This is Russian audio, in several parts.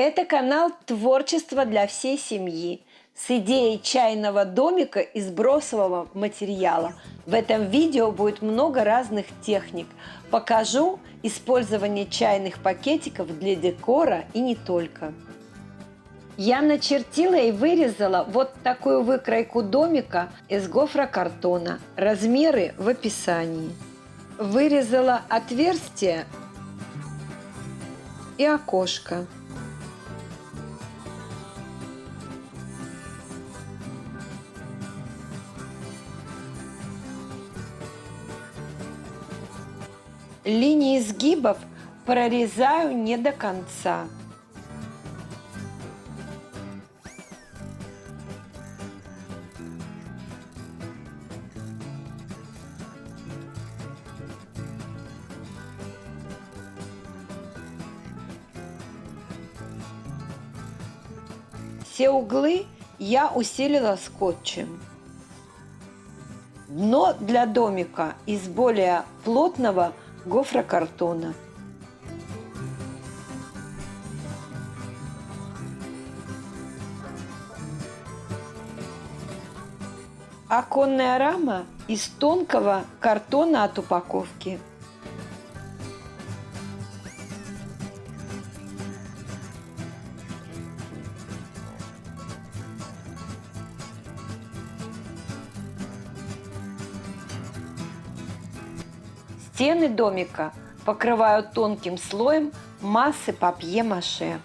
Это канал «Творчество для всей семьи» с идеей чайного домика из бросового материала. В этом видео будет много разных техник. Покажу использование чайных пакетиков для декора и не только. Я начертила и вырезала вот такую выкройку домика из гофрокартона. Размеры в описании. Вырезала отверстие и окошко. Линии изгибов прорезаю не до конца. Все углы я усилила скотчем. Дно для домика из более плотного гофрокартона. Оконная рама из тонкого картона от упаковки. Стены домика покрываю тонким слоем массы папье-маше.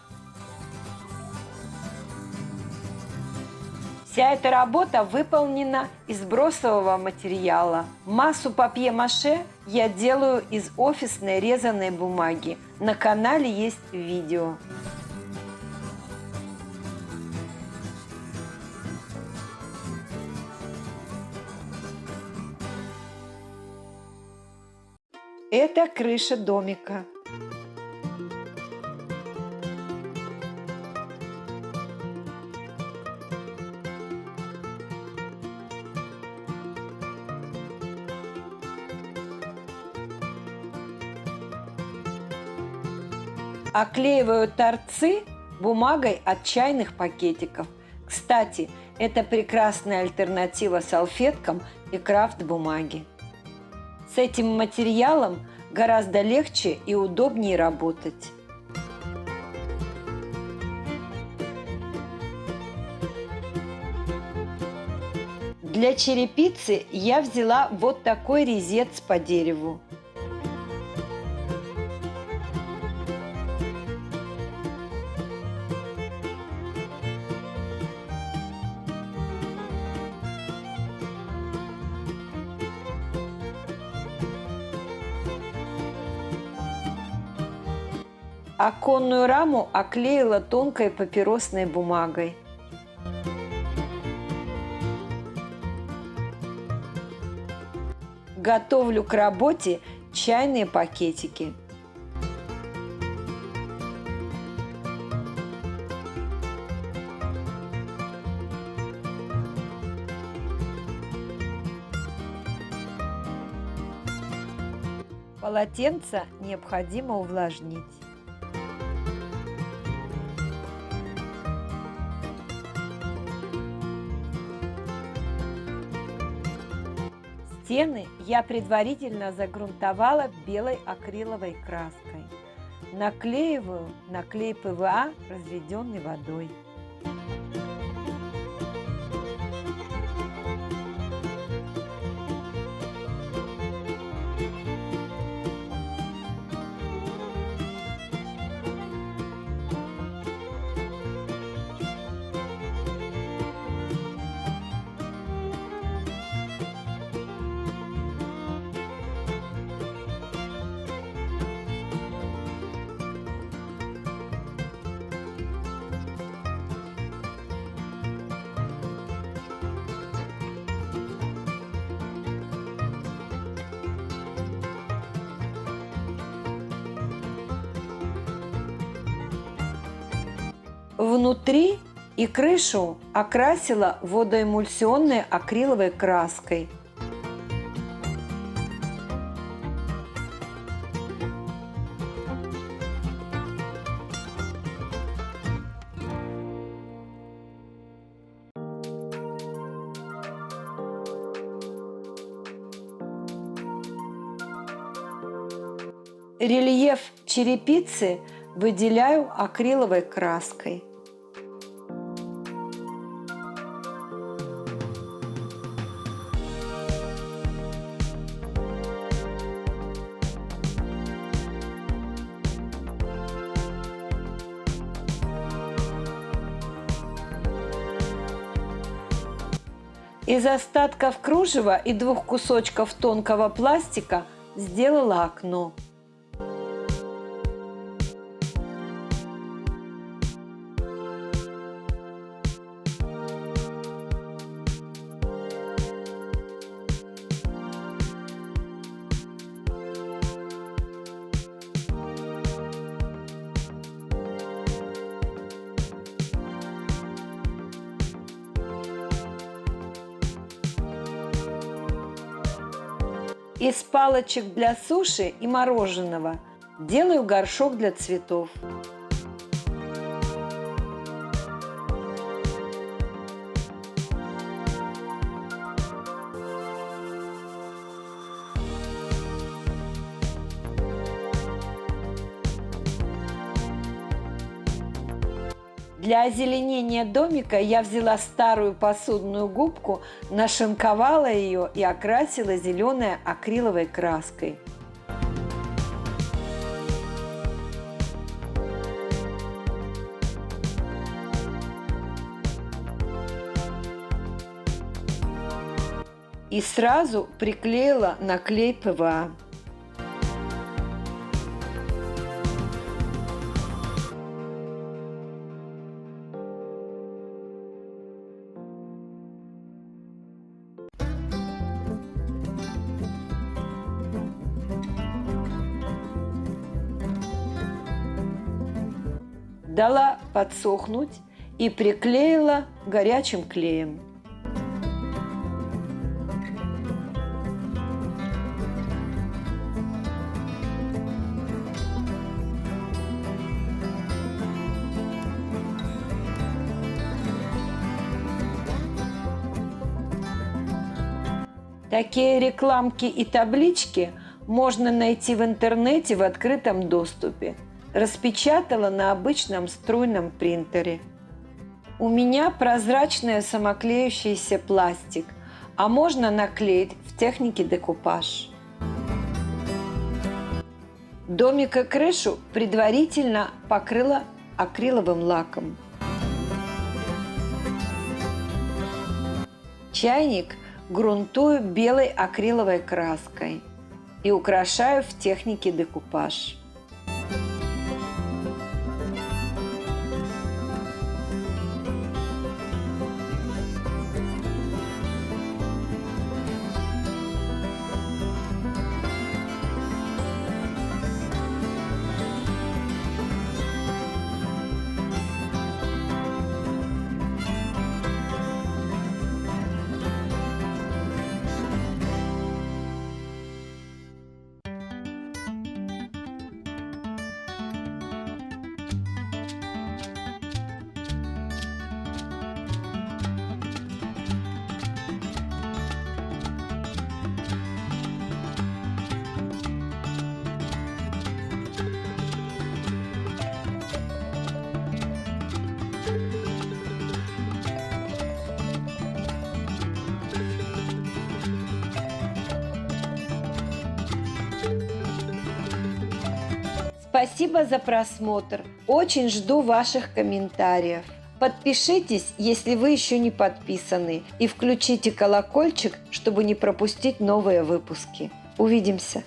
Вся эта работа выполнена из бросового материала. Массу папье-маше я делаю из офисной резаной бумаги. На канале есть видео. Это крыша домика. Оклеиваю торцы бумагой от чайных пакетиков. Кстати, это прекрасная альтернатива салфеткам и крафт-бумаге. С этим материалом гораздо легче и удобнее работать. Для черепицы я взяла вот такой резец по дереву. Оконную раму оклеила тонкой папиросной бумагой. Готовлю к работе чайные пакетики. Полотенце необходимо увлажнить. Стены я предварительно загрунтовала белой акриловой краской. Наклеиваю на клей ПВА, разведенный водой. Внутри и крышу окрасила водоэмульсионной акриловой краской. рельеф черепицы выделяю акриловой краской. Из остатков кружева и 2 кусочков тонкого пластика сделала окно. Из палочек для суши и мороженого делаю горшок для цветов. Для озеленения домика я взяла старую посудную губку, нашинковала ее и окрасила зеленой акриловой краской. И сразу приклеила на клей ПВА. Дала подсохнуть и приклеила горячим клеем. Такие рекламки и таблички можно найти в интернете в открытом доступе. Распечатала на обычном струйном принтере. У меня прозрачный самоклеющийся пластик, а можно наклеить в технике декупаж. Домик и крышу предварительно покрыла акриловым лаком. Чайник грунтую белой акриловой краской и украшаю в технике декупаж. Спасибо за просмотр. Очень жду ваших комментариев. Подпишитесь, если вы еще не подписаны, и включите колокольчик, чтобы не пропустить новые выпуски. Увидимся!